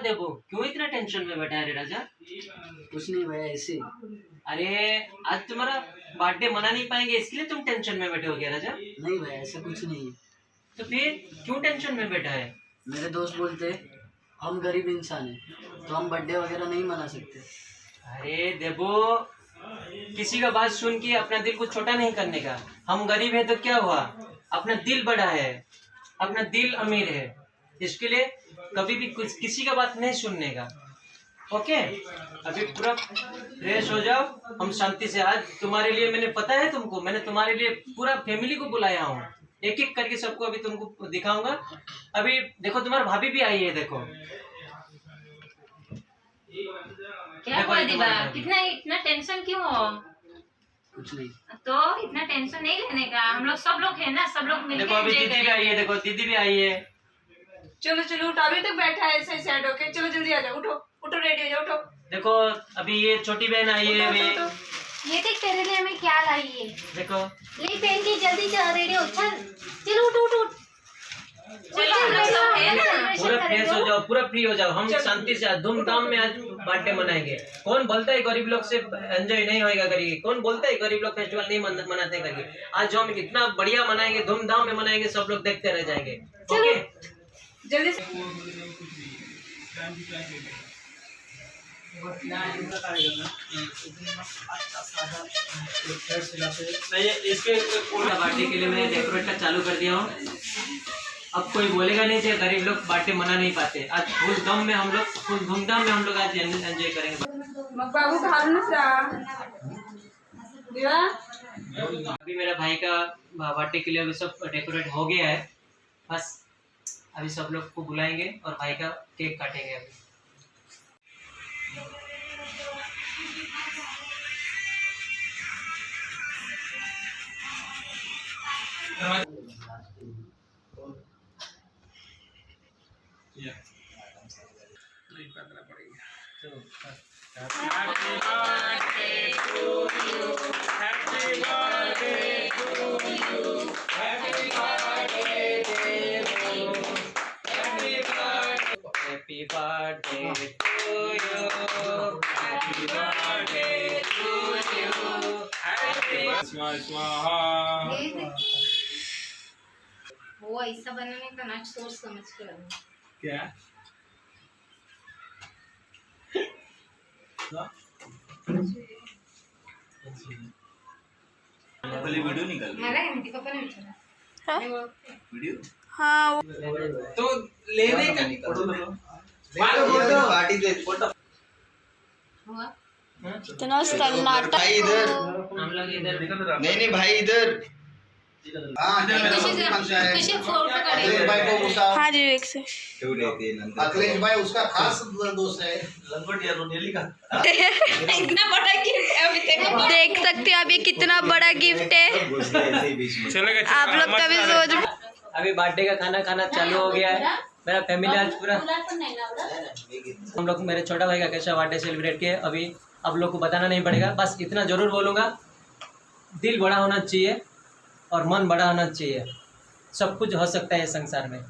देवो, क्यों इतना टेंशन में बैठा है रे राजा? कुछ नहीं भैया, ऐसे। अरे आज तुम्हारा बर्थडे मना नहीं पाएंगे इसलिए तुम टेंशन में बैठे हो क्या राजा? नहीं भैया, ऐसा कुछ नहीं है। तो फिर क्यों टेंशन में बैठा है? मेरे दोस्त बोलते हम गरीब इंसान हैं तो हम बर्थडे वगैरह नहीं मना सकते। अरे देवो, किसी का बात सुन के अपना दिल को छोटा नहीं करने का। हम गरीब है तो क्या हुआ, अपना दिल बड़ा है, अपना दिल अमीर है, इसके लिए कभी भी कुछ किसी का बात नहीं सुनने का। ओके, अभी पूरा फ्रेश हो जाओ, हम शांति से। आज तुम्हारे लिए मैंने, पता है तुमको, मैंने तुम्हारे लिए पूरा फैमिली को बुलाया हूँ, एक एक करके सबको अभी तुमको दिखाऊंगा। अभी देखो तुम्हारी भाभी भी आई है, देखो क्या हुआ दीवा, कितना इतना टेंशन क्यों हो? कुछ नहीं। तो इतना टेंशन नहीं लेने का, हम लोग सब लोग है ना, सब लोग मिलकर देखो अभी दीदी भी आई है, देखो दीदी भी आई है। चलो चलो उठो, अभी तक बैठा है ऐसे साइड होके। चलो जल्दी आ जाओ, उठो उठो, रेडी हो जाओ, उठो। देखो अभी ये छोटी बहन आई है अभी। ये देख तेरे लिए हमें क्या लाई है। देखो ले पहन के जल्दी चल, रेडी हो, चल चल, उठ उठ उठ। चलो हम लोग सब है ना। पूरा फ्रेश हो जाओ, पूरा फ्री हो जाओ। हम शांति से धूमधाम में आज बर्थडे मनाएंगे। कौन बोलता है गरीब लोग से एंजॉय नहीं होएगा करके? कौन बोलता है गरीब लोग फेस्टिवल नहीं मनाते करके? आज हम इतना बढ़िया मनाएंगे, धूमधाम में मनाएंगे, सब लोग देखते रह जाएंगे। ओके, जल्दी से। इसके बर्थडे के लिए मैंने डेकोरेट का चालू कर दिया हूँ। अब कोई बोलेगा नहीं कि गरीब लोग बर्थडे मना नहीं पाते। आज फुल धूमधाम में हम लोग आज एंजॉय करेंगे। मग बाबू घालून जा दिवा। अभी मेरा भाई का बर्थडे के लिए अभी सब डेकोरेट हो गया है, बस अभी सब लोग को बुलाएंगे और भाई का केक काटेंगे अभी। Happy birthday to you. Happy birthday to you. Happy वो ऐसा बनाने का ना सोच समझ कर। क्या? पहले वीडियो निकाल मला काय माहिती, पप्पा ने विचारा। वीडियो हाँ तो लेने का पार्टी दे फोटो। हुआ इतना सन्नाटा। भाई इधर, हम लोग इधर नहीं भाई इधर। कशी फोटो काढे। भाई को गुस्सा हाँ जी, एक से अखिलेश भाई उसका खास दोस्त है। लंगोट या रोनेली का इतना बड़ा गिफ्ट है, अभी तक देख सकते हो आप, ये कितना बड़ा गिफ्ट है। आप लोग कभी सोच। अभी बर्थडे का खाना खाना चालू हो गया है। मेरा फैमिली आज पूरा, हम लोग मेरे छोटा भाई का कैसा बर्थडे सेलिब्रेट किया अभी आप लोग को बताना नहीं पड़ेगा। बस इतना ज़रूर बोलूँगा, दिल बड़ा होना चाहिए और मन बड़ा होना चाहिए। सब कुछ हो सकता है संसार में।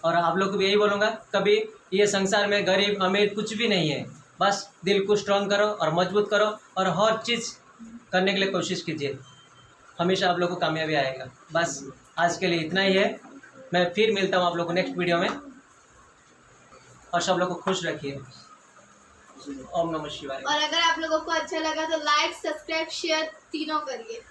और आप लोग को भी यही बोलूँगा, कभी ये संसार में गरीब अमीर कुछ भी नहीं है। बस दिल को स्ट्रॉन्ग करो और मजबूत करो और हर चीज़ करने के लिए कोशिश कीजिए, हमेशा आप लोग को कामयाबी आएगा। बस आज के लिए इतना ही है। मैं फिर मिलता हूँ आप लोग को नेक्स्ट वीडियो में, और सब लोग को खुश रखिए। ओम नमः शिवाय। और अगर आप लोगों को अच्छा लगा तो लाइक, सब्सक्राइब, शेयर तीनों करिए।